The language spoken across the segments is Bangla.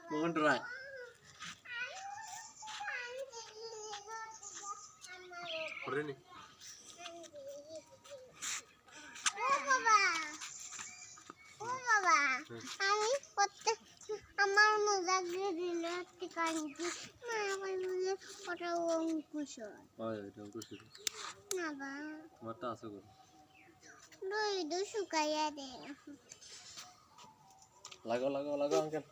মোহন রায় করেনি আমি করতে আমার মজা দিল কাঞ্জি মা আবার বলে ওটা অঙ্কুশ এটা অঙ্কুশ না বা তোমারটা আছে গো দুই শুকাইয়া দে লাগাও লাগাও লাগাও আঙ্কেল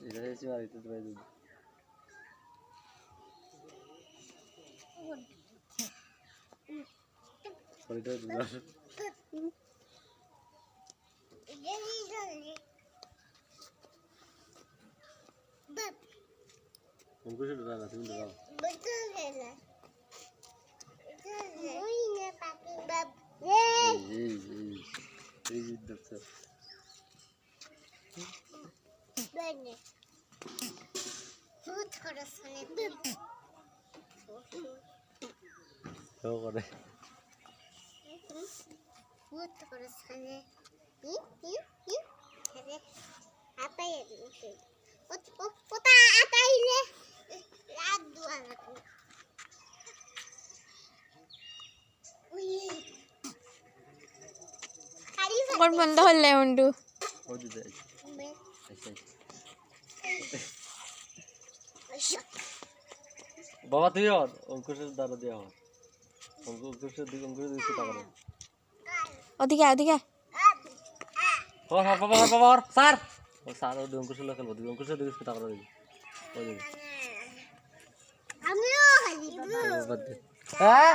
এটা এসে আর এটা ট্রাই দিই পরে তো অঙ্কুশ এটা না তুমি দাও এই দেখছো তো করে কোন বন্ধ হলে উন্ডু ও দিদা বাবা তুই অঙ্কুশের দ্বারা দেওয়া হয় অঙ্কুশের দিকে অঙ্কুশের দিকে টাকা দেয় ওদিকে ওদিকে বাবা স্যার ও স্যার ও অঙ্কুশের লোক খেলবো দিকে অঙ্কুশের দিকে টাকা দেবে ও দিকে আমিও হ্যাঁ